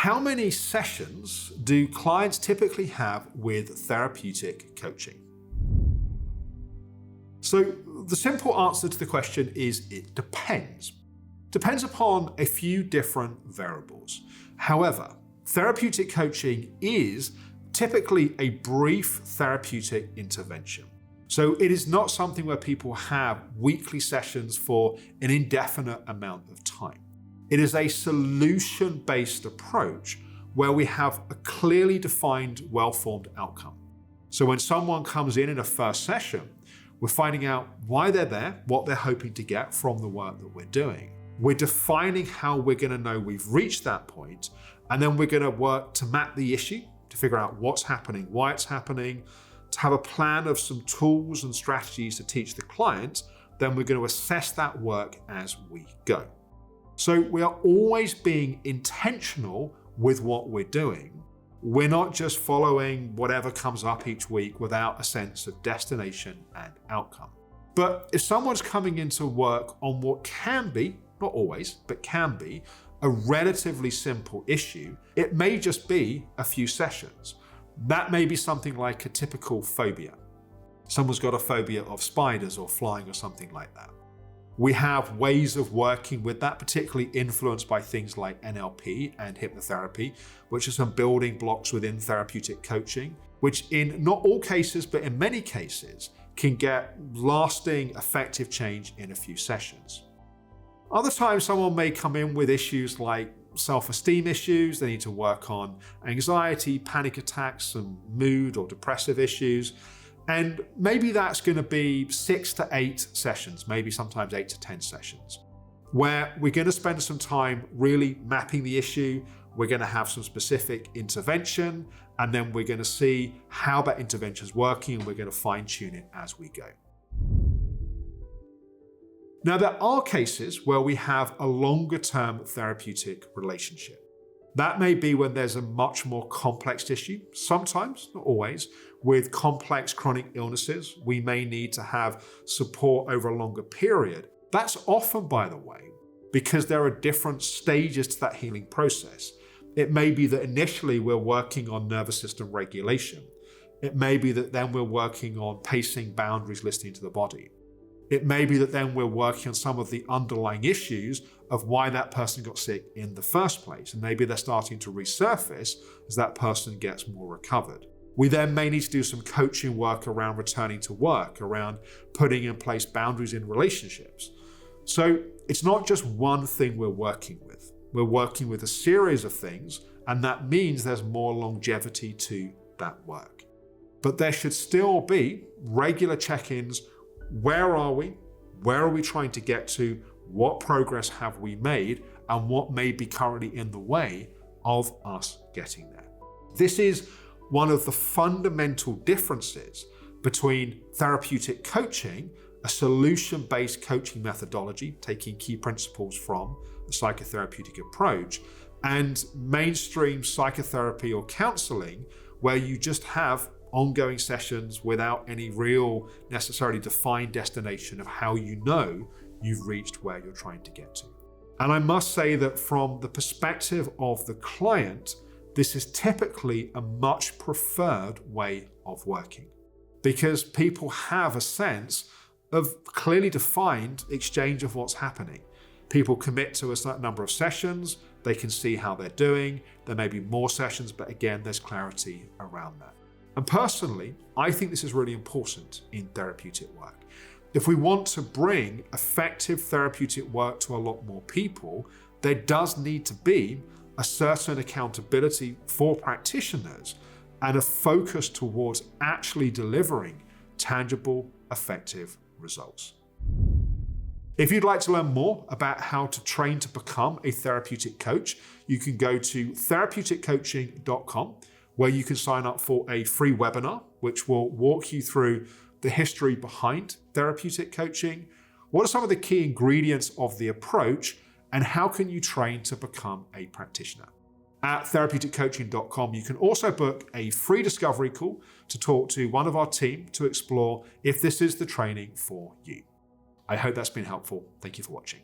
How many sessions do clients typically have with therapeutic coaching? So the simple answer to the question is it depends. Depends upon a few different variables. However, therapeutic coaching is typically a brief therapeutic intervention. So it is not something where people have weekly sessions for an indefinite amount of time. It is a solution-based approach where we have a clearly defined, well-formed outcome. So when someone comes in a first session, we're finding out why they're there, what they're hoping to get from the work that we're doing. We're defining how we're going to know we've reached that point, and then we're going to work to map the issue, to figure out what's happening, why it's happening, to have a plan of some tools and strategies to teach the client. Then we're going to assess that work as we go. So we are always being intentional with what we're doing. We're not just following whatever comes up each week without a sense of destination and outcome. But if someone's coming into work on what can be, not always, but can be, a relatively simple issue, it may just be a few sessions. That may be something like a typical phobia. Someone's got a phobia of spiders or flying or something like that. We have ways of working with that, particularly influenced by things like NLP and hypnotherapy, which are some building blocks within therapeutic coaching, which in not all cases, but in many cases, can get lasting, effective change in a few sessions. Other times, someone may come in with issues like self-esteem issues. They need to work on anxiety, panic attacks, some mood or depressive issues. And maybe that's going to be 6 to 8 sessions, maybe sometimes 8 to 10 sessions, where we're going to spend some time really mapping the issue. We're going to have some specific intervention, and then we're going to see how that intervention is working, and we're going to fine-tune it as we go. Now, there are cases where we have a longer-term therapeutic relationship. That may be when there's a much more complex issue, sometimes, not always, with complex chronic illnesses. We may need to have support over a longer period. That's often, by the way, because there are different stages to that healing process. It may be that initially we're working on nervous system regulation. It may be that then we're working on pacing, boundaries, listening to the body. It may be that then we're working on some of the underlying issues of why that person got sick in the first place. And maybe they're starting to resurface as that person gets more recovered. We then may need to do some coaching work around returning to work, around putting in place boundaries in relationships. So it's not just one thing we're working with. We're working with a series of things, and that means there's more longevity to that work. But there should still be regular check-ins. Where are we? Where are we trying to get to? What progress have we made? And what may be currently in the way of us getting there? This is one of the fundamental differences between therapeutic coaching, a solution-based coaching methodology, taking key principles from the psychotherapeutic approach, and mainstream psychotherapy or counselling, where you just have ongoing sessions without any real necessarily defined destination of how you know you've reached where you're trying to get to. And I must say that from the perspective of the client, this is typically a much preferred way of working, because people have a sense of clearly defined exchange of what's happening. People commit to a certain number of sessions, they can see how they're doing, there may be more sessions, but again, there's clarity around that. And personally, I think this is really important in therapeutic work. If we want to bring effective therapeutic work to a lot more people, there does need to be a certain accountability for practitioners and a focus towards actually delivering tangible, effective results. If you'd like to learn more about how to train to become a therapeutic coach, you can go to therapeuticcoaching.com, where you can sign up for a free webinar, which will walk you through the history behind therapeutic coaching, what are some of the key ingredients of the approach, and how can you train to become a practitioner. At therapeuticcoaching.com, you can also book a free discovery call to talk to one of our team to explore if this is the training for you. I hope that's been helpful. Thank you for watching.